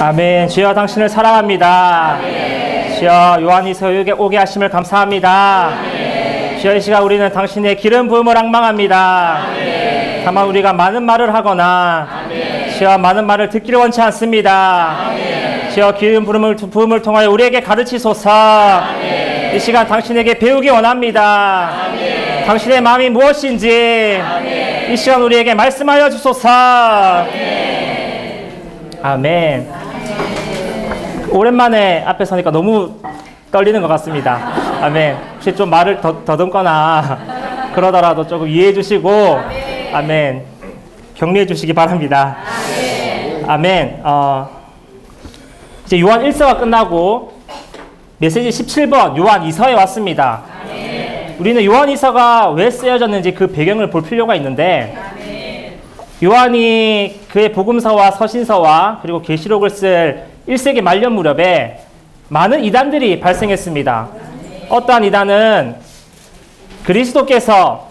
아멘. 주여 당신을 사랑합니다. 아멘. 주여 요한이서 오게 하심을 감사합니다. 아멘. 주여 이 시간 우리는 당신의 기름 부음을 앙망합니다. 아멘. 다만 우리가 많은 말을 하거나 아멘. 주여 많은 말을 듣기를 원치 않습니다. 아멘. 주여 기름 부음을 통하여 우리에게 가르치소서. 아멘. 이 시간 당신에게 배우기 원합니다. 아멘. 당신의 마음이 무엇인지 아멘. 이 시간 우리에게 말씀하여 주소서. 아멘. 아멘. 오랜만에 앞에 서니까 너무 떨리는 것 같습니다. 아멘. 혹시 좀 말을 더듬거나 그러더라도 조금 이해해 주시고 아멘. 격려해 주시기 바랍니다. 아멘. 이제 요한 1서가 끝나고 메시지 17번 요한 2서에 왔습니다. 우리는 요한 2서가 왜 쓰여졌는지 그 배경을 볼 필요가 있는데 요한이 그의 복음서와 서신서와 그리고 계시록을 쓸 1세기 말년 무렵에 많은 이단들이 발생했습니다. 어떠한 이단은 그리스도께서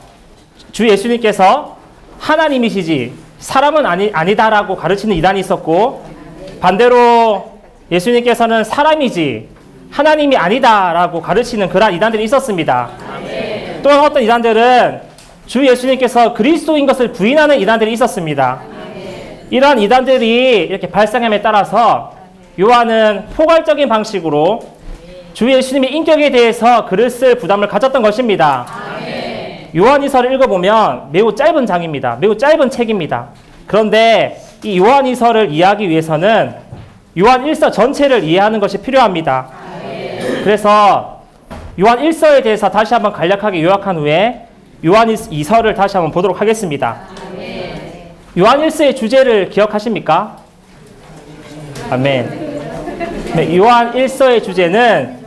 주 예수님께서 하나님이시지 사람은 아니다라고 가르치는 이단이 있었고 반대로 예수님께서는 사람이지 하나님이 아니다라고 가르치는 그러한 이단들이 있었습니다. 또한 어떤 이단들은 주 예수님께서 그리스도인 것을 부인하는 이단들이 있었습니다. 이러한 이단들이 이렇게 발생함에 따라서 요한은 포괄적인 방식으로 주 예수님의 인격에 대해서 글을 쓸 부담을 가졌던 것입니다. 요한이서를 읽어보면 매우 짧은 장입니다. 매우 짧은 책입니다. 그런데 이 요한이서를 이해하기 위해서는 요한 1서 전체를 이해하는 것이 필요합니다. 그래서 요한 1서에 대해서 다시 한번 간략하게 요약한 후에 요한 2서를 다시 한번 보도록 하겠습니다. 요한 1서의 주제를 기억하십니까? 아멘. 네, 요한 1서의 주제는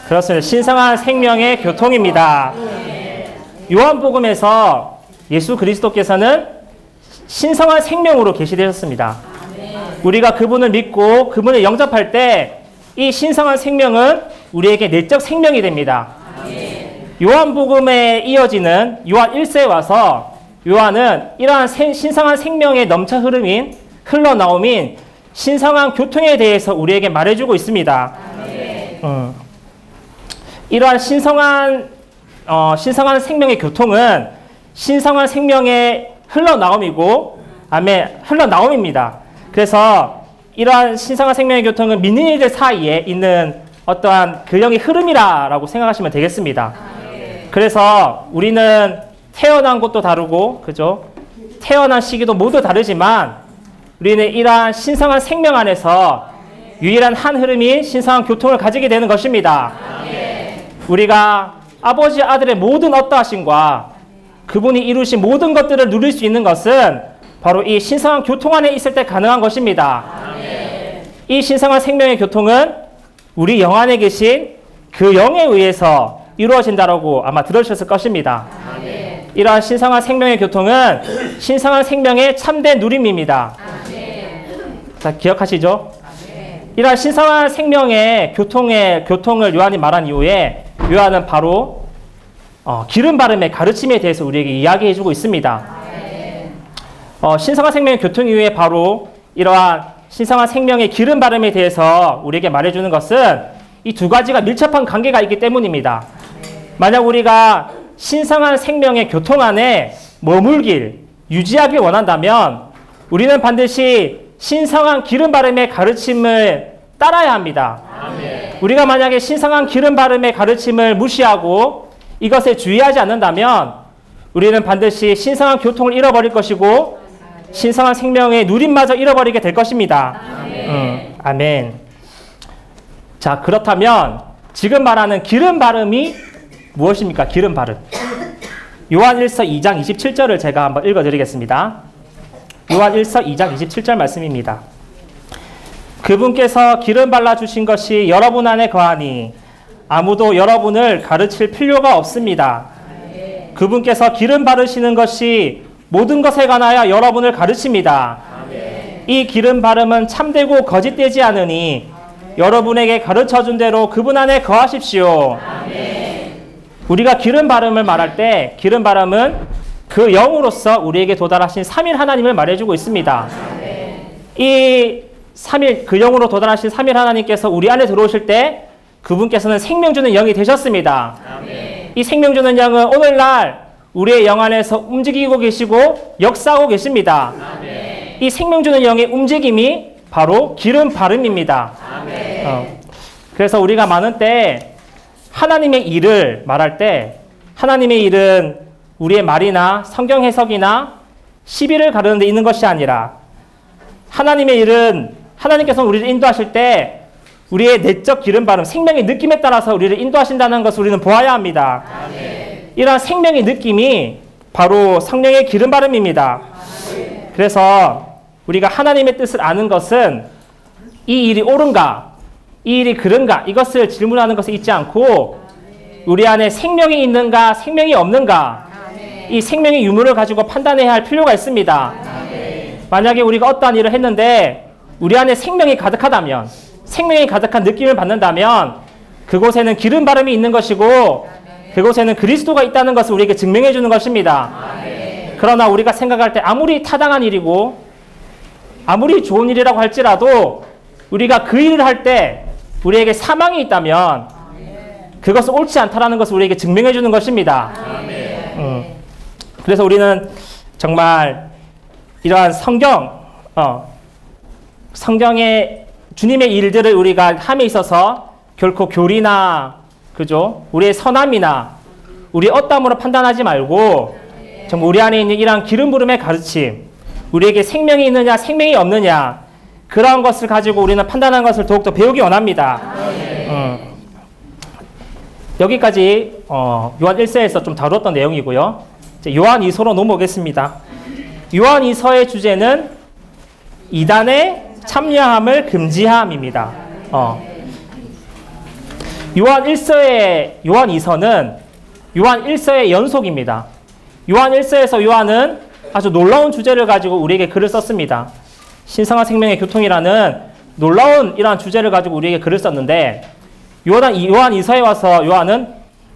그렇습니다. 신성한 생명의 교통입니다. 요한복음에서 예수 그리스도께서는 신성한 생명으로 계시되셨습니다. 우리가 그분을 믿고 그분을 영접할 때 이 신성한 생명은 우리에게 내적 생명이 됩니다. 요한복음에 이어지는 요한 1서에 와서 요한은 이러한 신성한 생명의 넘쳐 흘러나옴인 신성한 교통에 대해서 우리에게 말해주고 있습니다. 이러한 신성한 생명의 교통은 신성한 생명의 흘러나옴이고, 아멘, 흘러나옴입니다. 그래서 이러한 신성한 생명의 교통은 믿는 이들 사이에 있는 어떠한 그 영의 흐름이라고 생각하시면 되겠습니다. 그래서 우리는 태어난 곳도 다르고, 그죠? 태어난 시기도 모두 다르지만, 우리는 이러한 신성한 생명 안에서 유일한 한 흐름인 신성한 교통을 가지게 되는 것입니다. 우리가 아버지 아들의 모든 어떠하심과 그분이 이루신 모든 것들을 누릴 수 있는 것은 바로 이 신성한 교통 안에 있을 때 가능한 것입니다. 이 신성한 생명의 교통은 우리 영 안에 계신 그 영에 의해서 이루어진다라고 아마 들으셨을 것입니다. 이러한 신성한 생명의 교통은 신성한 생명의 참된 누림입니다. 자, 기억하시죠? 이러한 신성한 생명의 교통을 요한이 말한 이후에 요한은 바로 기름 바름의 가르침에 대해서 우리에게 이야기해주고 있습니다. 신성한 생명의 교통 이후에 바로 이러한 신성한 생명의 기름 바름에 대해서 우리에게 말해주는 것은 이 두 가지가 밀접한 관계가 있기 때문입니다. 만약 우리가 신성한 생명의 교통 안에 머물길, 유지하길 원한다면 우리는 반드시 신성한 기름 바름의 가르침을 따라야 합니다. 우리가 만약에 신성한 기름 바름의 가르침을 무시하고 이것에 주의하지 않는다면 우리는 반드시 신성한 교통을 잃어버릴 것이고 신성한 생명의 누림마저 잃어버리게 될 것입니다. 아멘. 자, 그렇다면 지금 말하는 기름 바름이 무엇입니까? 기름 바름. 요한 1서 2장 27절을 제가 한번 읽어드리겠습니다. 요한 1서 2장 27절 말씀입니다. 그분께서 기름 발라주신 것이 여러분 안에 거하니 아무도 여러분을 가르칠 필요가 없습니다. 그분께서 기름 바르시는 것이 모든 것에 관하여 여러분을 가르칩니다. 이 기름 바름은 참되고 거짓되지 않으니 여러분에게 가르쳐준 대로 그분 안에 거하십시오. 우리가 기름 바름을 말할 때 기름 바름은 그 영으로서 우리에게 도달하신 3일 하나님을 말해주고 있습니다. 이 삼일 그 영으로 도달하신 삼일 하나님께서 우리 안에 들어오실 때 그분께서는 생명 주는 영이 되셨습니다. 아멘. 이 생명 주는 영은 오늘날 우리의 영 안에서 움직이고 계시고 역사하고 계십니다. 아멘. 이 생명 주는 영의 움직임이 바로 기름 바름입니다. 아멘. 그래서 우리가 많은 때 하나님의 일을 말할 때 하나님의 일은 우리의 말이나 성경 해석이나 시비를 가르는 데 있는 것이 아니라 하나님의 일은 하나님께서 우리를 인도하실 때 우리의 내적 기름 바름, 생명의 느낌에 따라서 우리를 인도하신다는 것을 우리는 보아야 합니다. 아멘. 이러한 생명의 느낌이 바로 성령의 기름 바름입니다. 아멘. 그래서 우리가 하나님의 뜻을 아는 것은 이 일이 옳은가, 이 일이 그른가 이것을 질문하는 것을 잊지 않고 우리 안에 생명이 있는가, 생명이 없는가 이 생명의 유무를 가지고 판단해야 할 필요가 있습니다. 만약에 우리가 어떠한 일을 했는데 우리 안에 생명이 가득하다면, 생명이 가득한 느낌을 받는다면 그곳에는 기름 바름이 있는 것이고 그곳에는 그리스도가 있다는 것을 우리에게 증명해 주는 것입니다. 그러나 우리가 생각할 때 아무리 타당한 일이고 아무리 좋은 일이라고 할지라도 우리가 그 일을 할 때 우리에게 사망이 있다면 그것은 옳지 않다라는 것을 우리에게 증명해 주는 것입니다. 그래서 우리는 정말 이러한 성경의 주님의 일들을 우리가 함에 있어서 결코 교리나 그죠? 우리의 선함이나 우리의 어떠함으로 판단하지 말고 정말 우리 안에 있는 이러한 기름 부름의 가르침, 우리에게 생명이 있느냐 생명이 없느냐 그러한 것을 가지고 우리는 판단하는 것을 더욱더 배우기 원합니다. 여기까지 요한 1서에서 좀 다뤘던 내용이고요. 이제 요한 2서로 넘어오겠습니다. 요한 2서의 주제는 이단의 참여함을 금지함입니다. 요한 1서의 요한 2서는 요한 1서의 연속입니다. 요한 1서에서 요한은 아주 놀라운 주제를 가지고 우리에게 글을 썼습니다. 신성한 생명의 교통이라는 놀라운 이러한 주제를 가지고 우리에게 글을 썼는데 요한 2서에 와서 요한은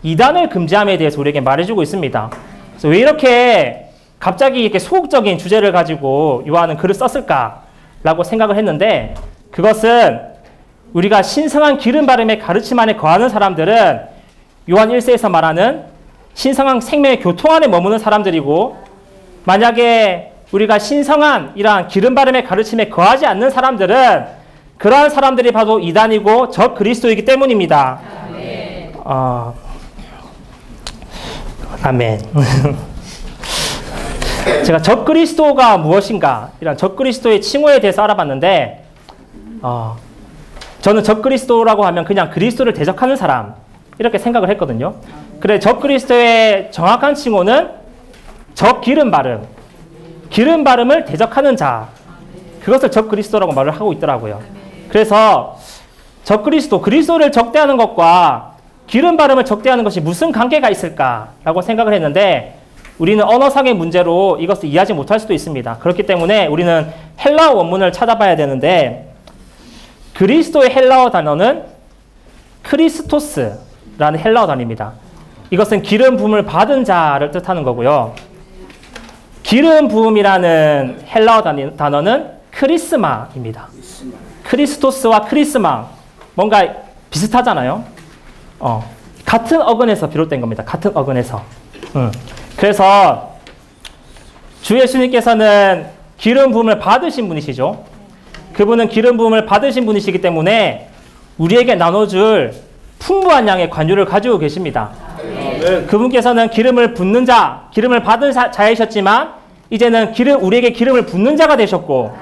이단을 금지함에 대해서 우리에게 말해주고 있습니다. 그래서 왜 이렇게 갑자기 이렇게 소극적인 주제를 가지고 요한은 글을 썼을까라고 생각을 했는데 그것은 우리가 신성한 기름 바름의 가르침 안에 거하는 사람들은 요한 1서에서 말하는 신성한 생명의 교통 안에 머무는 사람들이고 만약에 우리가 신성한 이러한 기름 바름의 가르침에 거하지 않는 사람들은 그러한 사람들이 바로 이단이고 적 그리스도이기 때문입니다. 아멘. 제가 적 그리스도가 무엇인가 이런 적 그리스도의 칭호에 대해서 알아봤는데 저는 적 그리스도라고 하면 그냥 그리스도를 대적하는 사람 이렇게 생각을 했거든요. 그래 적 그리스도의 정확한 칭호는 적 기름 바름, 기름 바름을 대적하는 자 그것을 적 그리스도라고 말을 하고 있더라고요. 그래서 적 그리스도를 적대하는 것과 기름 바름을 적대하는 것이 무슨 관계가 있을까라고 생각을 했는데 우리는 언어상의 문제로 이것을 이해하지 못할 수도 있습니다. 그렇기 때문에 우리는 헬라어 원문을 찾아봐야 되는데 그리스도의 헬라어 단어는 크리스토스라는 헬라어 단어입니다. 이것은 기름 부음을 받은 자를 뜻하는 거고요. 기름 부음이라는 헬라어 단어는 크리스마입니다. 크리스토스와 크리스마 뭔가 비슷하잖아요. 같은 어근에서 비롯된 겁니다. 같은 어근에서. 그래서 주 예수님께서는 기름 부음을 받으신 분이시죠. 그분은 기름 부음을 받으신 분이시기 때문에 우리에게 나눠줄 풍부한 양의 관유를 가지고 계십니다. 그분께서는 기름을 붓는 자, 기름을 받은 자이셨지만 이제는 우리에게 기름을 붓는 자가 되셨고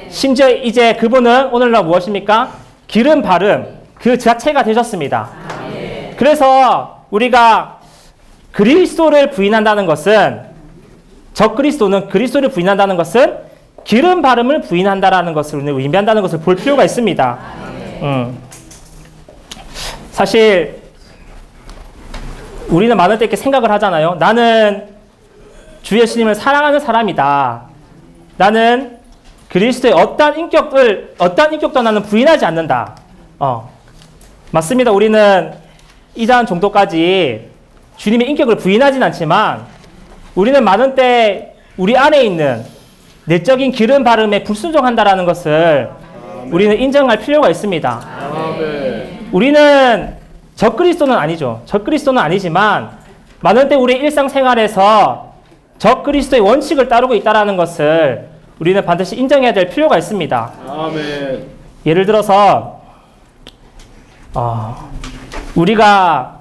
심지어 이제 그분은 오늘날 무엇입니까? 기름 바름 그 자체가 되셨습니다. 그래서 우리가 그리스도를 부인한다는 것은 적 그리스도는 그리스도를 부인한다는 것은 기름 바름을 부인한다라는 것을 의미한다는 것을 볼 필요가 있습니다. 사실 우리는 많을 때 이렇게 생각을 하잖아요. 나는 주 예수님을 사랑하는 사람이다. 나는 그리스도의 어떠한 인격도 나는 부인하지 않는다. 맞습니다. 우리는 이러한 정도까지 주님의 인격을 부인하진 않지만 우리는 많은 때 우리 안에 있는 내적인 기름 바름에 불순종한다라는 것을 우리는 인정할 필요가 있습니다. 우리는 적그리스도는 아니죠. 적그리스도는 아니지만 많은 때 우리의 일상생활에서 적그리스도의 원칙을 따르고 있다는 것을 우리는 반드시 인정해야 될 필요가 있습니다. 아멘. 예를 들어서 우리가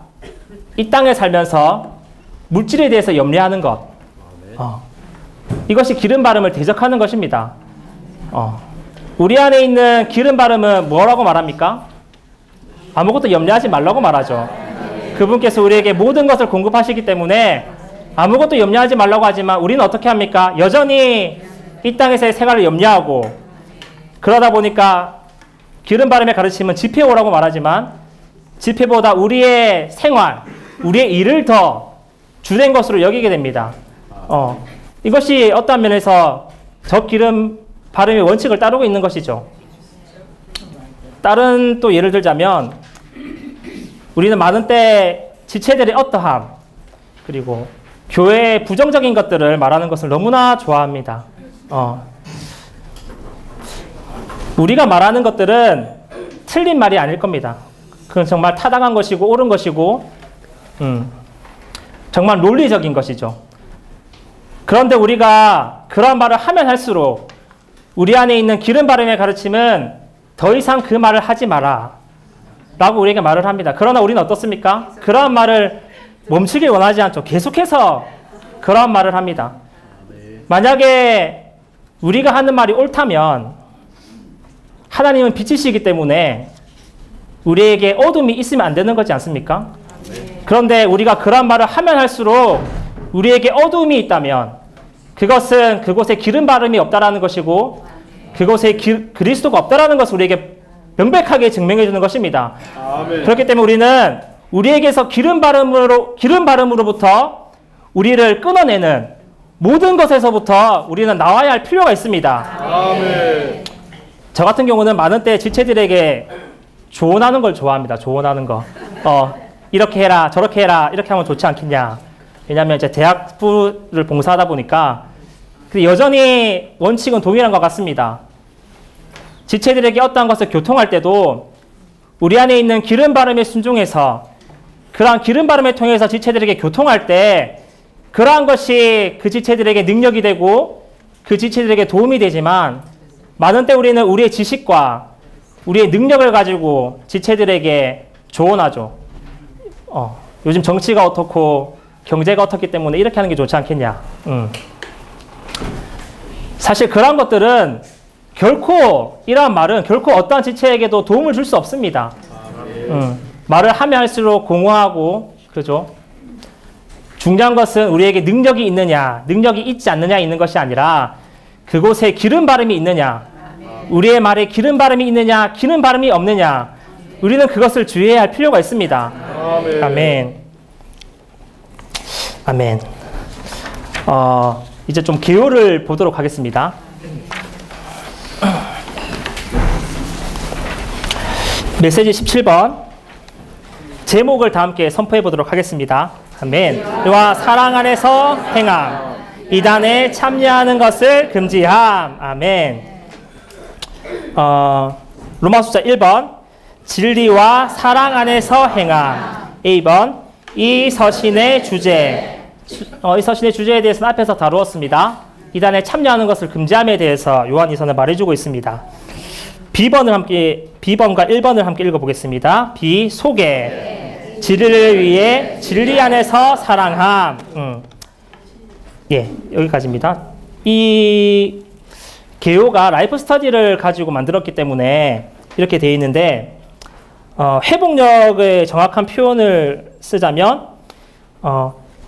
이 땅에 살면서 물질에 대해서 염려하는 것, 이것이 기름 바름을 대적하는 것입니다. 우리 안에 있는 기름 바름은 뭐라고 말합니까? 아무것도 염려하지 말라고 말하죠. 그분께서 우리에게 모든 것을 공급하시기 때문에 아무것도 염려하지 말라고 하지만 우리는 어떻게 합니까? 여전히 이 땅에서의 생활을 염려하고, 그러다 보니까 기름 바름의 가르침은 집회 오라고 말하지만 집회보다 우리의 생활, 우리의 일을 더 주된 것으로 여기게 됩니다. 이것이 어떤 면에서 적기름 바름의 원칙을 따르고 있는 것이죠. 다른 또 예를 들자면 우리는 많은 때 지체들의 어떠함, 그리고 교회의 부정적인 것들을 말하는 것을 너무나 좋아합니다. 우리가 말하는 것들은 틀린 말이 아닐 겁니다. 그건 정말 타당한 것이고 옳은 것이고 정말 논리적인 것이죠. 그런데 우리가 그런 말을 하면 할수록 우리 안에 있는 기름 바름의 가르침은 더 이상 그 말을 하지 마라 라고 우리에게 말을 합니다. 그러나 우리는 어떻습니까? 그러한 말을 멈추길 원하지 않죠. 계속해서 그러한 말을 합니다. 만약에 우리가 하는 말이 옳다면 하나님은 빛이시기 때문에 우리에게 어둠이 있으면 안 되는 거지 않습니까? 그런데 우리가 그런 말을 하면 할수록 우리에게 어둠이 있다면 그것은 그곳에 기름 바름이 없다라는 것이고 그곳에 그리스도가 없다라는 것을 우리에게 명백하게 증명해 주는 것입니다. 아멘. 그렇기 때문에 우리는 우리에게서 기름 바름으로부터 우리를 끊어내는 모든 것에서부터 우리는 나와야 할 필요가 있습니다. 아멘. 저 같은 경우는 많은 때 지체들에게 조언하는 걸 좋아합니다. 조언하는 거. 이렇게 해라, 저렇게 해라, 이렇게 하면 좋지 않겠냐. 왜냐하면 이제 대학부를 봉사하다 보니까 여전히 원칙은 동일한 것 같습니다. 지체들에게 어떠한 것을 교통할 때도 우리 안에 있는 기름 바름에 순종해서 그러한 기름 바름을 통해서 지체들에게 교통할 때 그러한 것이 그 지체들에게 능력이 되고 그 지체들에게 도움이 되지만 많은 때 우리는 우리의 지식과 우리의 능력을 가지고 지체들에게 조언하죠. 요즘 정치가 어떻고 경제가 어떻기 때문에 이렇게 하는 게 좋지 않겠냐. 사실 그런 것들은 결코 이러한 말은 결코 어떠한 지체에게도 도움을 줄 수 없습니다. 말을 하면 할수록 공허하고 그죠. 중요한 것은 우리에게 능력이 있느냐, 능력이 있지 않느냐 있는 것이 아니라 그곳에 기름 바름이 있느냐, 우리의 말에 기름 바름이 있느냐, 기름 바름이 없느냐, 우리는 그것을 주의해야 할 필요가 있습니다. 아멘. 아멘. 아멘. 이제 좀 개요를 보도록 하겠습니다. 메시지 17번 제목을 다 함께 선포해 보도록 하겠습니다. 아멘. 이와 사랑 안에서 행함, 이단에 참여하는 것을 금지함. 아멘. 로마서자 1번 진리와 사랑 안에서 행함. A번 이 서신의 주제. 이 서신의 주제에 대해서는 앞에서 다루었습니다. 이단에 참여하는 것을 금지함에 대해서 요한이서는 말해주고 있습니다. B번과 1번을 함께 읽어보겠습니다. B. 소개. 진리를 위해 진리 안에서 사랑함. 예, 여기까지입니다. 이 개요가 라이프 스터디를 가지고 만들었기 때문에 이렇게 되어 있는데 회복력의 정확한 표현을 쓰자면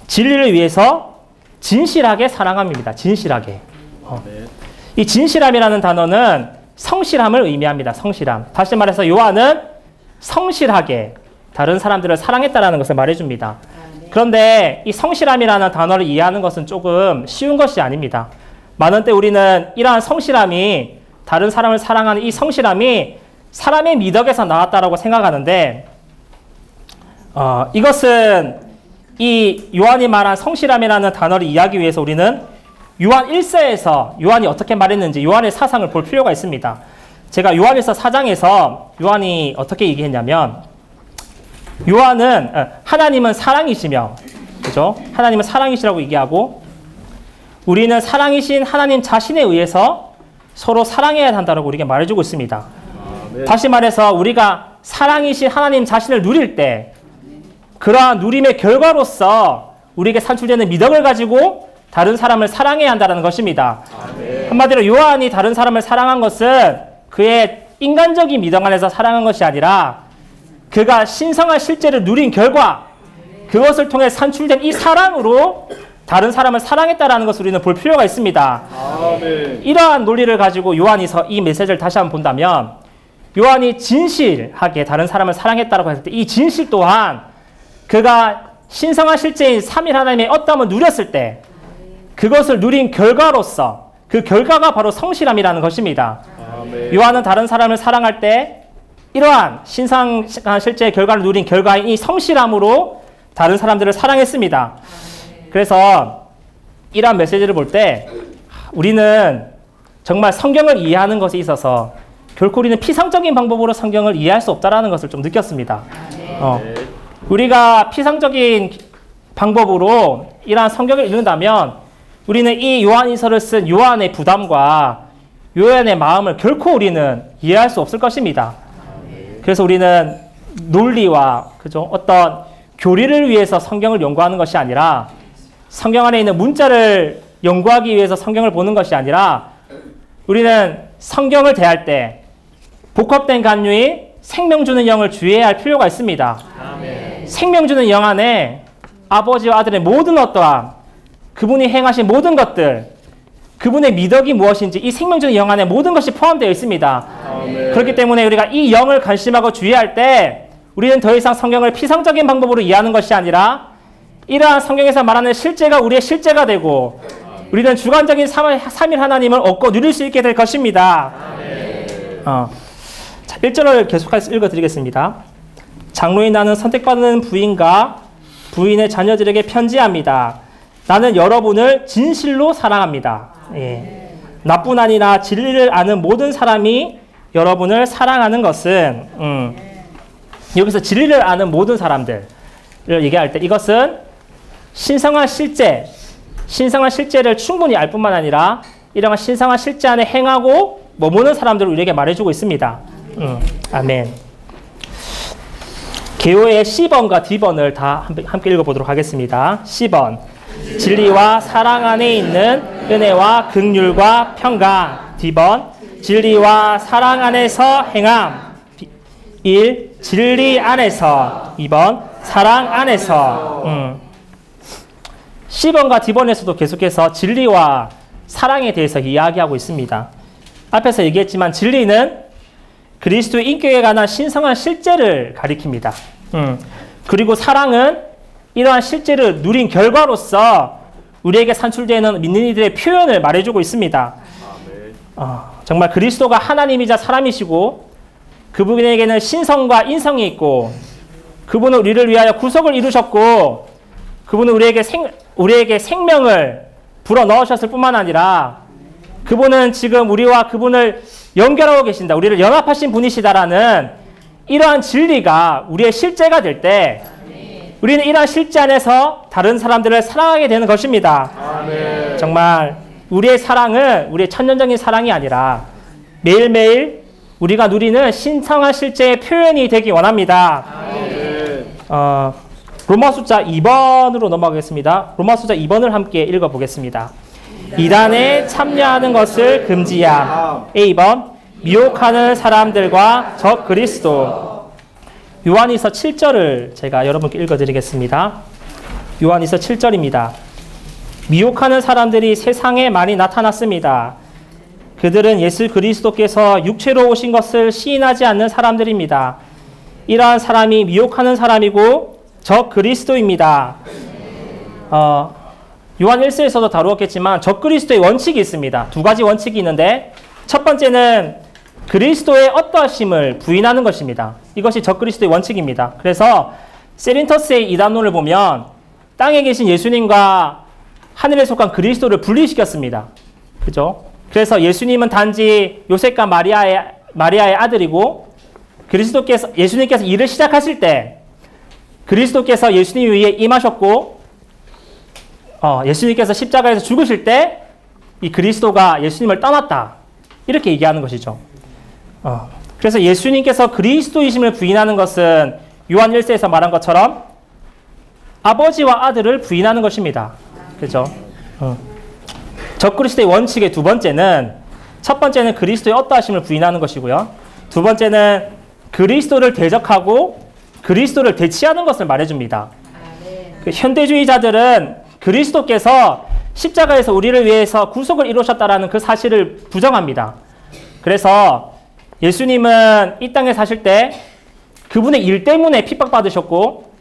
진리를 위해서 진실하게 사랑함입니다. 진실하게. 이 진실함이라는 단어는 성실함을 의미합니다. 성실함. 다시 말해서 요한은 성실하게 다른 사람들을 사랑했다라는 것을 말해줍니다. 그런데 이 성실함이라는 단어를 이해하는 것은 조금 쉬운 것이 아닙니다. 많은 때 우리는 이러한 성실함이 다른 사람을 사랑하는 이 성실함이 사람의 미덕에서 나왔다라고 생각하는데 이것은 이 요한이 말한 성실함이라는 단어를 이해하기 위해서 우리는 요한 1서에서 요한이 어떻게 말했는지 요한의 사상을 볼 필요가 있습니다. 제가 요한일서 4장에서 요한이 어떻게 얘기했냐면, 요한은 하나님은 사랑이시며, 그죠? 하나님은 사랑이시라고 얘기하고, 우리는 사랑이신 하나님 자신에 의해서 서로 사랑해야 한다고 우리에게 말해주고 있습니다. 다시 말해서 우리가 사랑이신 하나님 자신을 누릴 때, 그러한 누림의 결과로서 우리에게 산출되는 미덕을 가지고 다른 사람을 사랑해야 한다는 것입니다. 한마디로 요한이 다른 사람을 사랑한 것은 그의 인간적인 미덕 안에서 사랑한 것이 아니라 그가 신성한 실제를 누린 결과, 그것을 통해 산출된 이 사랑으로 다른 사람을 사랑했다라는 것을 우리는 볼 필요가 있습니다. 아멘. 이러한 논리를 가지고 요한이서 이 메시지를 다시 한번 본다면, 요한이 진실하게 다른 사람을 사랑했다라고 했을 때 이 진실 또한 그가 신성한 실제인 삼일 하나님의 어떠함을 누렸을 때 그것을 누린 결과로서, 그 결과가 바로 성실함이라는 것입니다. 아멘. 요한은 다른 사람을 사랑할 때 이러한 신성한 실제의 결과를 누린 결과인 이 성실함으로 다른 사람들을 사랑했습니다. 그래서 이러한 메시지를 볼 때 우리는 정말 성경을 이해하는 것에 있어서 결코 우리는 피상적인 방법으로 성경을 이해할 수 없다는 것을 좀 느꼈습니다. 우리가 피상적인 방법으로 이러한 성경을 읽는다면 우리는 이 요한일서를 쓴 요한의 부담과 요한의 마음을 결코 우리는 이해할 수 없을 것입니다. 그래서 우리는 논리와, 그죠? 어떤 교리를 위해서 성경을 연구하는 것이 아니라, 성경 안에 있는 문자를 연구하기 위해서 성경을 보는 것이 아니라, 우리는 성경을 대할 때 복합된 간유인 생명 주는 영을 주의해야 할 필요가 있습니다. 아멘. 생명 주는 영 안에 아버지와 아들의 모든 어떠함, 그분이 행하신 모든 것들, 그분의 미덕이 무엇인지 이 생명 주는 영 안에 모든 것이 포함되어 있습니다. 아멘. 그렇기 때문에 우리가 이 영을 관심하고 주의할 때 우리는 더 이상 성경을 피상적인 방법으로 이해하는 것이 아니라 이러한 성경에서 말하는 실제가 우리의 실제가 되고 우리는 주관적인 삼일 하나님을 얻고 누릴 수 있게 될 것입니다. 자, 1절을 계속해서 읽어드리겠습니다. 장로인 나는 선택받은 부인과 부인의 자녀들에게 편지합니다. 나는 여러분을 진실로 사랑합니다. 예. 나뿐 아니라 진리를 아는 모든 사람이 여러분을 사랑하는 것은 여기서 진리를 아는 모든 사람들을 얘기할 때 이것은 신성한 실제를 충분히 알 뿐만 아니라 이러한 신성한 실제 안에 행하고 머무는 사람들을 우리에게 말해주고 있습니다. 아멘. 개요의 C번과 D번을 다 함께 읽어보도록 하겠습니다. C번, 진리와 사랑 안에 있는 은혜와 긍휼과 평강. D번, 진리와 사랑 안에서 행함. 1. 진리 안에서. 2번, 사랑 안에서. C번과 D번에서도 계속해서 진리와 사랑에 대해서 이야기하고 있습니다. 앞에서 얘기했지만 진리는 그리스도의 인격에 관한 신성한 실제를 가리킵니다. 그리고 사랑은 이러한 실제를 누린 결과로서 우리에게 산출되는 믿는 이들의 표현을 말해주고 있습니다. 정말 그리스도가 하나님이자 사람이시고 그분에게는 신성과 인성이 있고 그분은 우리를 위하여 구속을 이루셨고 그분은 우리에게 생명을 불어넣으셨을 뿐만 아니라 그분은 지금 우리와 그분을 연결하고 계신다. 우리를 연합하신 분이시다라는 이러한 진리가 우리의 실제가 될 때 우리는 이러한 실제 안에서 다른 사람들을 사랑하게 되는 것입니다. 아멘. 정말 우리의 사랑은 우리의 천년적인 사랑이 아니라 매일매일 우리가 누리는 신성한 실제의 표현이 되기 원합니다. 로마 숫자 2번으로 넘어가겠습니다. 로마 숫자 2번을 함께 읽어보겠습니다. 이단에 참여하는 것을 금지함. A번, 미혹하는 사람들과 적 그리스도. 요한일서 7절을 제가 여러분께 읽어드리겠습니다. 요한일서 7절입니다. 미혹하는 사람들이 세상에 많이 나타났습니다. 그들은 예수 그리스도께서 육체로 오신 것을 시인하지 않는 사람들입니다. 이러한 사람이 미혹하는 사람이고 적 그리스도입니다. 요한 1서에서도 다루었겠지만 적 그리스도의 원칙이 있습니다. 두 가지 원칙이 있는데 첫 번째는 그리스도의 어떠하심을 부인하는 것입니다. 이것이 적 그리스도의 원칙입니다. 그래서 세린터스의 이단론을 보면 땅에 계신 예수님과 하늘에 속한 그리스도를 분리시켰습니다. 그죠? 그래서 예수님은 단지 요셉과 마리아의 마리아의 아들이고 예수님께서 일을 시작하실 때 그리스도께서 예수님 위에 임하셨고 예수님께서 십자가에서 죽으실 때 이 그리스도가 예수님을 떠났다. 이렇게 얘기하는 것이죠. 그래서 예수님께서 그리스도이심을 부인하는 것은 요한 1세에서 말한 것처럼 아버지와 아들을 부인하는 것입니다. 그죠? 적그리스도의 원칙의 두 번째는, 첫 번째는 그리스도의 어떠하심을 부인하는 것이고요. 두 번째는 그리스도를 대적하고 그리스도를 대치하는 것을 말해줍니다. 그 현대주의자들은 그리스도께서 십자가에서 우리를 위해서 구속을 이루셨다라는 그 사실을 부정합니다. 그래서 예수님은 이 땅에 사실 때 그분의 일 때문에 핍박받으셨고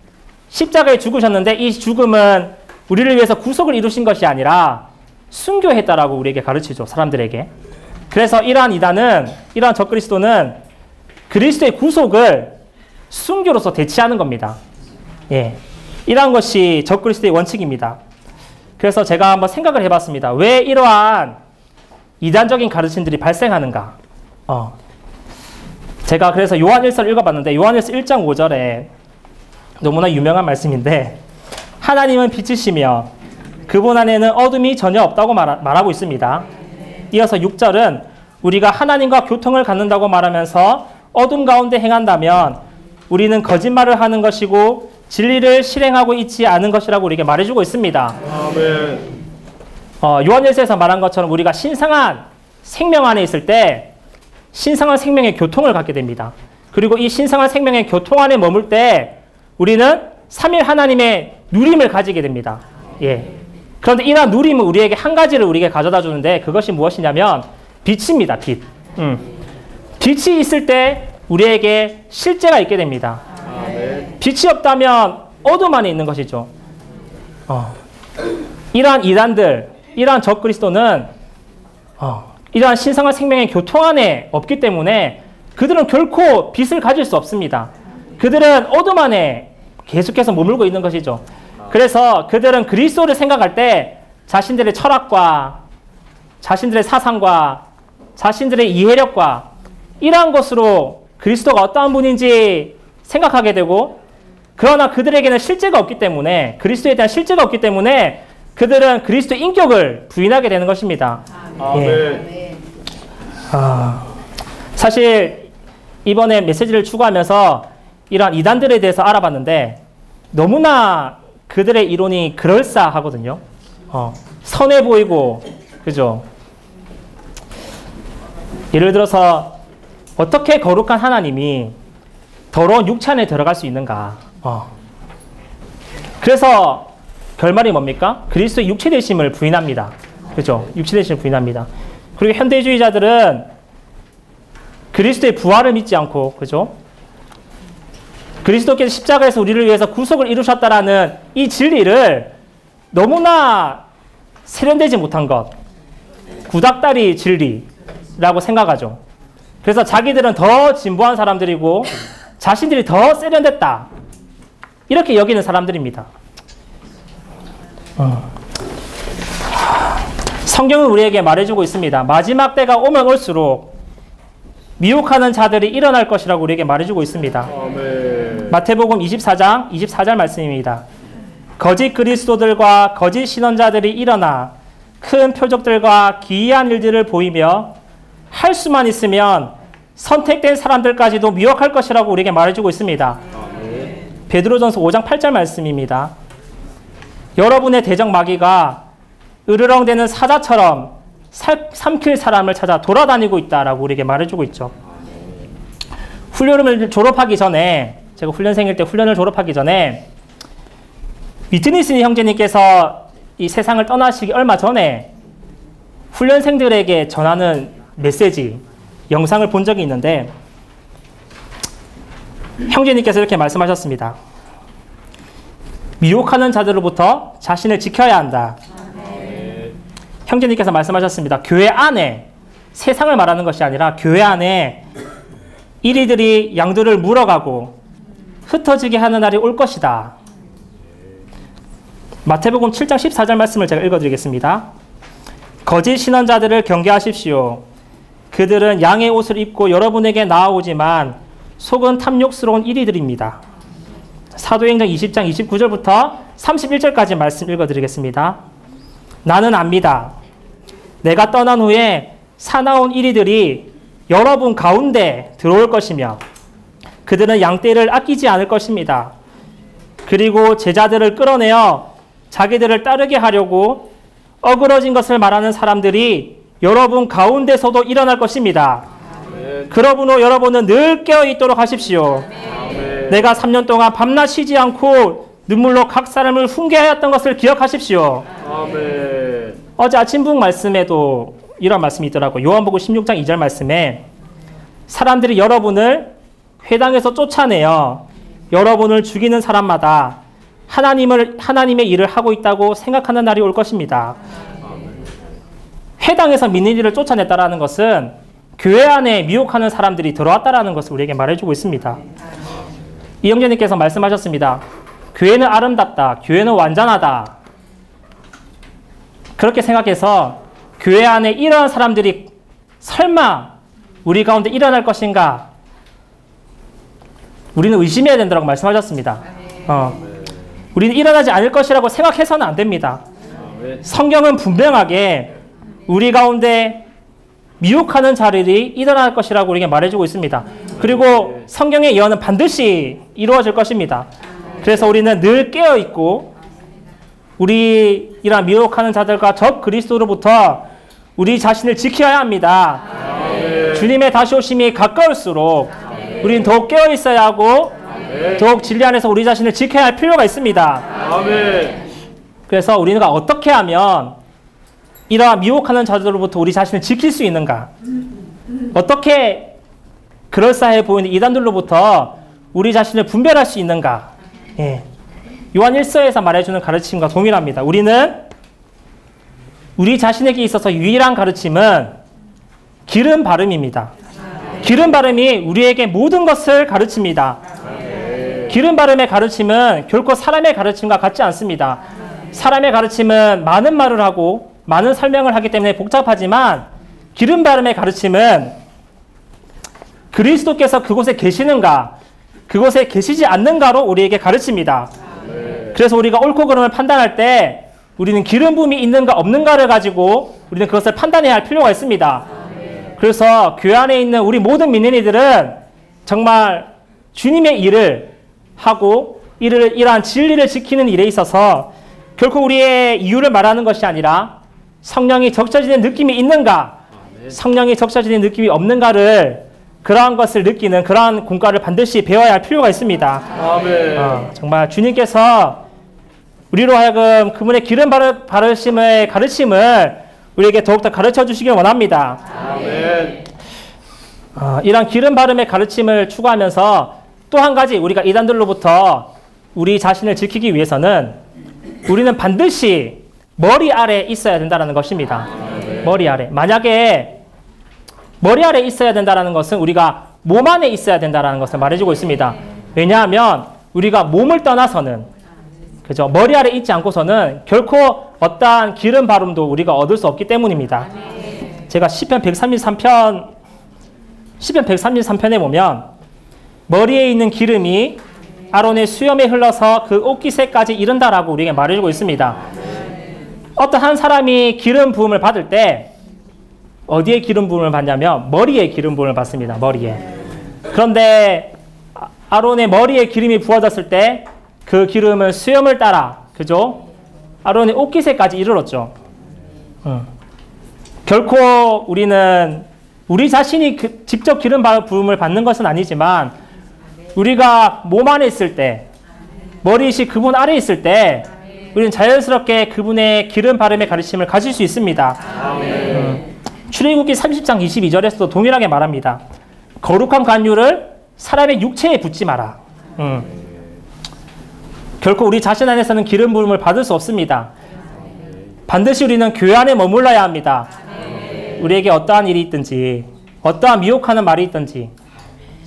십자가에 죽으셨는데 이 죽음은 우리를 위해서 구속을 이루신 것이 아니라 순교했다라고 우리에게 가르치죠. 사람들에게. 그래서 이러한 적그리스도는 그리스도의 구속을 순교로서 대치하는 겁니다. 예. 이러한 것이 적그리스도의 원칙입니다. 그래서 제가 한번 생각을 해봤습니다. 왜 이러한 이단적인 가르침들이 발생하는가? 제가 그래서 요한 1서를 읽어봤는데 요한 1서 1장 5절에 너무나 유명한 말씀인데 하나님은 빛이시며 그분 안에는 어둠이 전혀 없다고 말하고 있습니다. 이어서 6절은 우리가 하나님과 교통을 갖는다고 말하면서 어둠 가운데 행한다면 우리는 거짓말을 하는 것이고 진리를 실행하고 있지 않은 것이라고 우리에게 말해주고 있습니다. 아멘. 요한일서에서 말한 것처럼 우리가 신성한 생명 안에 있을 때 신성한 생명의 교통을 갖게 됩니다. 그리고 이 신성한 생명의 교통 안에 머물 때 우리는 삼일 하나님의 누림을 가지게 됩니다. 예. 그런데 이러한 누림은 우리에게 한 가지를 우리에게 가져다 주는데 그것이 무엇이냐면 빛입니다. 빛. 빛이 있을 때 우리에게 실제가 있게 됩니다. 빛이 없다면 어둠 안에 있는 것이죠. 이러한 이단들, 이러한 적그리스도는 이러한 신성한 생명의 교통 안에 없기 때문에 그들은 결코 빛을 가질 수 없습니다. 그들은 어둠 안에 계속해서 머물고 있는 것이죠. 그래서 그들은 그리스도를 생각할 때 자신들의 철학과 자신들의 사상과 자신들의 이해력과 이러한 것으로 그리스도가 어떠한 분인지 생각하게 되고, 그러나 그들에게는 실제가 없기 때문에, 그리스도에 대한 실제가 없기 때문에 그들은 그리스도의 인격을 부인하게 되는 것입니다. 아멘. 예. 사실 이번에 메시지를 추구하면서 이러한 이단들에 대해서 알아봤는데 너무나 그들의 이론이 그럴싸하거든요. 선해 보이고, 그죠? 예를 들어서 어떻게 거룩한 하나님이 더러운 육체 안에 들어갈 수 있는가? 그래서 결말이 뭡니까? 그리스도의 육체되심을 부인합니다. 그죠? 육체되심을 부인합니다. 그리고 현대주의자들은 그리스도의 부활을 믿지 않고, 그죠? 그리스도께서 십자가에서 우리를 위해서 구속을 이루셨다라는 이 진리를 너무나 세련되지 못한 것, 구닥다리 진리라고 생각하죠. 그래서 자기들은 더 진보한 사람들이고 자신들이 더 세련됐다, 이렇게 여기는 사람들입니다. 성경은 우리에게 말해주고 있습니다. 마지막 때가 오면 올수록 미혹하는 자들이 일어날 것이라고 우리에게 말해주고 있습니다. 아멘. 마태복음 24장 24절 말씀입니다. 거짓 그리스도들과 거짓 신원자들이 일어나 큰 표적들과 기이한 일들을 보이며 할 수만 있으면 선택된 사람들까지도 미혹할 것이라고 우리에게 말해주고 있습니다. 아멘. 베드로전서 5장 8절 말씀입니다. 여러분의 대적 마귀가 으르렁대는 사자처럼 삼킬 사람을 찾아 돌아다니고 있다라고 우리에게 말해주고 있죠. 훈련을 졸업하기 전에, 제가 훈련생일 때 훈련을 졸업하기 전에 위트니스 형제님께서 이 세상을 떠나시기 얼마 전에 훈련생들에게 전하는 메시지, 영상을 본 적이 있는데 형제님께서 이렇게 말씀하셨습니다. 미혹하는 자들로부터 자신을 지켜야 한다. 형제님께서 말씀하셨습니다. 교회 안에, 세상을 말하는 것이 아니라 교회 안에 이리들이 양들을 물어가고 흩어지게 하는 날이 올 것이다. 마태복음 7장 14절 말씀을 제가 읽어드리겠습니다. 거짓 신원자들을 경계하십시오. 그들은 양의 옷을 입고 여러분에게 나아오지만 속은 탐욕스러운 이리들입니다. 사도행전 20장 29절부터 31절까지 말씀 읽어드리겠습니다. 나는 압니다. 내가 떠난 후에 사나운 이리들이 여러분 가운데 들어올 것이며 그들은 양떼를 아끼지 않을 것입니다. 그리고 제자들을 끌어내어 자기들을 따르게 하려고 어그러진 것을 말하는 사람들이 여러분 가운데서도 일어날 것입니다. 그러므로 여러분은 늘 깨어있도록 하십시오. 내가 3년 동안 밤낮 쉬지 않고 눈물로 각 사람을 훈계하였던 것을 기억하십시오. 아멘. 어제 아침북 말씀에도 이런 말씀이 있더라고요. 요한복음 16장 2절 말씀에 사람들이 여러분을 회당에서 쫓아내어 여러분을 죽이는 사람마다 하나님의 일을 하고 있다고 생각하는 날이 올 것입니다. 회당에서 믿는 이들을 쫓아냈다라는 것은 교회 안에 미혹하는 사람들이 들어왔다라는 것을 우리에게 말해주고 있습니다. 이영재님께서 말씀하셨습니다. 교회는 아름답다. 교회는 완전하다. 그렇게 생각해서 교회 안에 이러한 사람들이 설마 우리 가운데 일어날 것인가? 우리는 의심해야 된다고 말씀하셨습니다. 우리는 일어나지 않을 것이라고 생각해서는 안 됩니다. 성경은 분명하게 우리 가운데 미혹하는 자들이 일어날 것이라고 우리에게 말해주고 있습니다. 그리고 성경의 예언은 반드시 이루어질 것입니다. 그래서 우리는 늘 깨어있고 우리 이러한 미혹하는 자들과 적 그리스도로부터 우리 자신을 지켜야 합니다. 주님의 다시 오심이 가까울수록 우리는 더욱 깨어있어야 하고 더욱 진리 안에서 우리 자신을 지켜야 할 필요가 있습니다. 그래서 우리가 어떻게 하면 이러한 미혹하는 자들로부터 우리 자신을 지킬 수 있는가? 어떻게 그럴싸해 보이는 이단들로부터 우리 자신을 분별할 수 있는가? 요한 1서에서 말해주는 가르침과 동일합니다. 우리는 우리 자신에게 있어서 유일한 가르침은 기름 바름입니다. 기름 바름이 우리에게 모든 것을 가르칩니다. 기름 바름의 가르침은 결코 사람의 가르침과 같지 않습니다. 사람의 가르침은 많은 말을 하고 많은 설명을 하기 때문에 복잡하지만 기름 바름의 가르침은 그리스도께서 그곳에 계시는가, 그곳에 계시지 않는가로 우리에게 가르칩니다. 그래서 우리가 옳고 그름을 판단할 때 우리는 기름 부음이 있는가 없는가를 가지고 우리는 그것을 판단해야 할 필요가 있습니다. 그래서 교회 안에 있는 우리 모든 믿는 이들은 정말 주님의 일을 하고 이러한 진리를 지키는 일에 있어서 결코 우리의 이유를 말하는 것이 아니라 성령이 적셔지는 느낌이 있는가, 성령이 적셔지는 느낌이 없는가를 그러한 것을 느끼는 그러한 공과를 반드시 배워야 할 필요가 있습니다. 아멘. 정말 주님께서 우리로 하여금 그분의 기름 바르심의 가르침을 우리에게 더욱더 가르쳐 주시길 원합니다. 아멘. 이런 기름 바름의 가르침을 추구하면서 또 한 가지 우리가 이단들로부터 우리 자신을 지키기 위해서는 우리는 반드시 머리 아래 있어야 된다는 것입니다. 머리 아래. 만약에 머리 아래 있어야 된다는 것은 우리가 몸 안에 있어야 된다는 것을 말해주고 있습니다. 왜냐하면 우리가 몸을 떠나서는, 그죠? 머리 아래 있지 않고서는 결코 어떠한 기름 바름도 우리가 얻을 수 없기 때문입니다. 제가 시편 133편에 보면 머리에 있는 기름이 아론의 수염에 흘러서 그 옷깃에까지 이른다라고 우리에게 말해주고 있습니다. 어떤 한 사람이 기름 부음을 받을 때 어디에 기름 부음을 받냐면 머리에 기름 부음을 받습니다. 머리에. 그런데 아론의 머리에 기름이 부어졌을 때 그 기름은 수염을 따라, 그죠? 아론의 옷깃에까지 이르렀죠. 결코 우리는 우리 자신이 직접 기름 부음을 받는 것은 아니지만 우리가 몸 안에 있을 때, 머리이신 그분 아래에 있을 때 우리는 자연스럽게 그분의 기름 바름의 가르침을 가질 수 있습니다. 출애굽기 30장 22절에서도 동일하게 말합니다. 거룩한 관유를 사람의 육체에 붓지 마라. 결코 우리 자신 안에서는 기름 부음을 받을 수 없습니다. 반드시 우리는 교회 안에 머물러야 합니다. 우리에게 어떠한 일이 있든지, 어떠한 미혹하는 말이 있든지,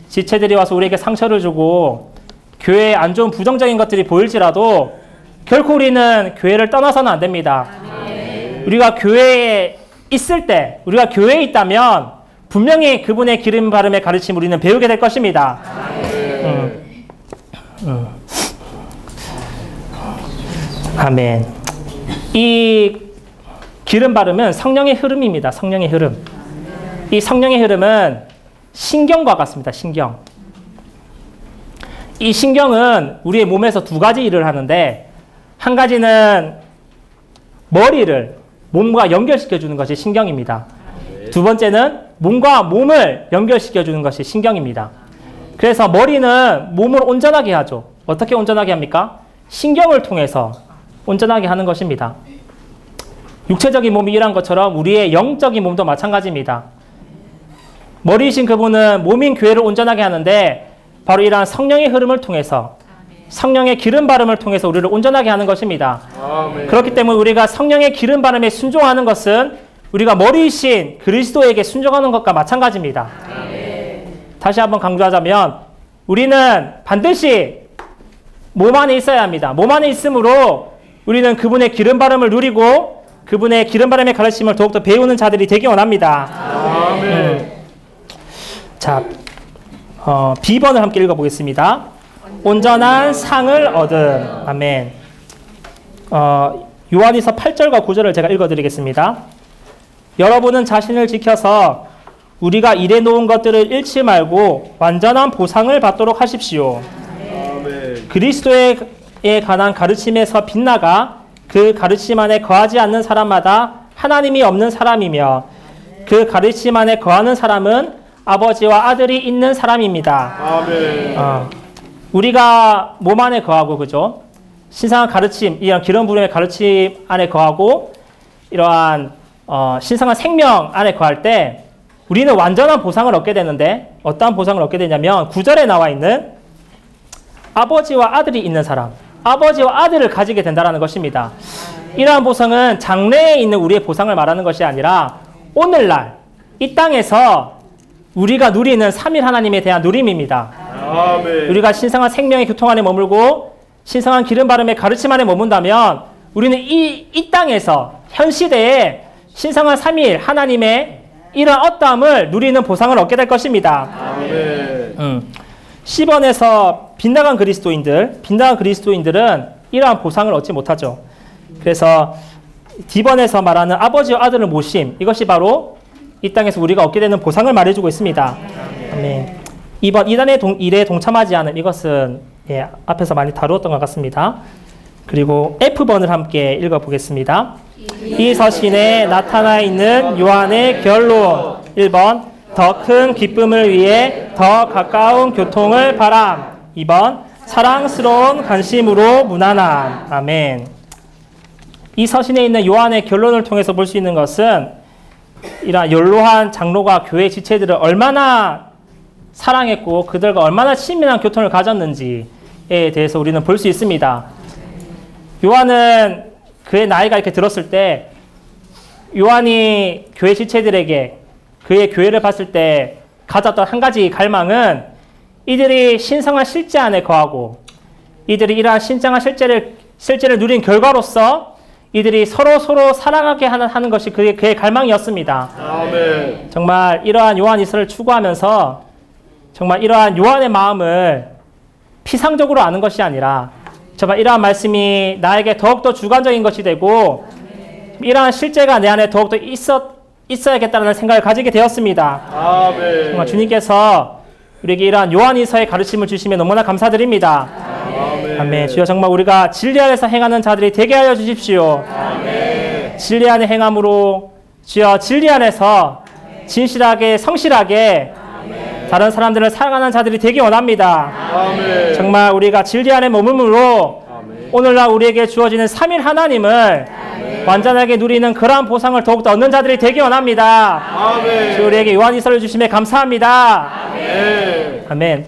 지체들이 와서 우리에게 상처를 주고 교회에 안 좋은 부정적인 것들이 보일지라도 결코 우리는 교회를 떠나서는 안 됩니다. 우리가 교회에 있을 때, 우리가 교회에 있다면 분명히 그분의 기름 바름의 가르침 우리는 배우게 될 것입니다. 아멘. 이 기름 바름은 성령의 흐름입니다. 성령의 흐름. 이 성령의 흐름은 신경과 같습니다. 신경. 이 신경은 우리의 몸에서 두 가지 일을 하는데, 한 가지는 머리를 몸과 연결시켜주는 것이 신경입니다. 두 번째는 몸과 몸을 연결시켜주는 것이 신경입니다. 그래서 머리는 몸을 온전하게 하죠. 어떻게 온전하게 합니까? 신경을 통해서 온전하게 하는 것입니다. 육체적인 몸이 일한 것처럼 우리의 영적인 몸도 마찬가지입니다. 머리이신 그분은 몸인 교회를 온전하게 하는데, 바로 이러한 성령의 흐름을 통해서, 성령의 기름 바름을 통해서 우리를 온전하게 하는 것입니다. 아멘. 그렇기 때문에 우리가 성령의 기름 바름에 순종하는 것은 우리가 머리이신 그리스도에게 순종하는 것과 마찬가지입니다. 아멘. 다시 한번 강조하자면 우리는 반드시 몸 안에 있어야 합니다. 몸 안에 있으므로 우리는 그분의 기름 바름을 누리고 그분의 기름 바름의 가르침을 더욱더 배우는 자들이 되기 원합니다. 아멘. 자, B번을 함께 읽어보겠습니다. 온전한 상을 얻음. 아멘. 요한일서 8절과 9절을 제가 읽어드리겠습니다. 여러분은 자신을 지켜서 우리가 일해놓은 것들을 잃지 말고 완전한 보상을 받도록 하십시오. 아멘. 그리스도에 관한 가르침에서 빗나가 그 가르침 안에 거하지 않는 사람마다 하나님이 없는 사람이며, 그 가르침 안에 거하는 사람은 아버지와 아들이 있는 사람입니다. 아멘. 우리가 몸 안에 거하고, 그죠? 신성한 가르침, 이런 기름 부음의 가르침 안에 거하고, 이러한 신성한 생명 안에 거할 때 우리는 완전한 보상을 얻게 되는데, 어떠한 보상을 얻게 되냐면 9절에 나와 있는 아버지와 아들이 있는 사람, 아버지와 아들을 가지게 된다는 것입니다. 이러한 보상은 장래에 있는 우리의 보상을 말하는 것이 아니라 오늘날 이 땅에서 우리가 누리는 삼일 하나님에 대한 누림입니다. 아멘. 우리가 신성한 생명의 교통 안에 머물고 신성한 기름 바름의 가르침 안에 머문다면 우리는 이 땅에서 현 시대에 신성한 삼일 하나님의 이런 어떠함을 누리는 보상을 얻게 될 것입니다. 아멘. 10번에서 빗나간 그리스도인들은 이러한 보상을 얻지 못하죠. 그래서 D번에서 말하는 아버지와 아들을 모심, 이것이 바로 이 땅에서 우리가 얻게 되는 보상을 말해주고 있습니다. 아멘. 2번 이단의 일에 동참하지 않음, 이것은 앞에서 많이 다루었던 것 같습니다. 그리고 F번을 함께 읽어보겠습니다. 이 서신에 나타나 있는 요한의 결론. 1번 더 큰 기쁨을 위해 더 가까운 교통을 바람. 2번 사랑스러운 관심으로 무난함. 아멘. 이 서신에 있는 요한의 결론을 통해서 볼 수 있는 것은 이러한 연로한 장로가 교회 지체들을 얼마나 사랑했고 그들과 얼마나 친밀한 교통을 가졌는지에 대해서 우리는 볼 수 있습니다. 요한은 그의 나이가 이렇게 들었을 때 요한이 교회 지체들에게 그의 교회를 봤을 때 가졌던 한 가지 갈망은 이들이 신성한 실제 안에 거하고 이들이 이러한 신성한 실제를 누린 결과로서 이들이 서로 사랑하게 하는 것이 그의 갈망이었습니다. 아멘. 정말 이러한 요한일서를 추구하면서 정말 이러한 요한의 마음을 피상적으로 아는 것이 아니라 정말 이러한 말씀이 나에게 더욱더 주관적인 것이 되고 이러한 실제가 내 안에 더욱더 있어야겠다는 생각을 가지게 되었습니다. 아멘. 정말 주님께서 우리에게 이러한 요한일서의 가르침을 주시면 너무나 감사드립니다. 아멘. 아멘. 주여 정말 우리가 진리 안에서 행하는 자들이 되게 하여 주십시오. 아멘. 진리 안에 행함으로 주여 진리 안에서 진실하게 성실하게 다른 사람들을 사랑하는 자들이 되기 원합니다. 아멘. 정말 우리가 진리 안에 머물므로 아멘. 오늘날 우리에게 주어지는 삼일 하나님을 완전하게 누리는 그러한 보상을 더욱더 얻는 자들이 되기 원합니다. 아멘. 주 우리에게 요한일서를 주심에 감사합니다. 아멘. 아멘.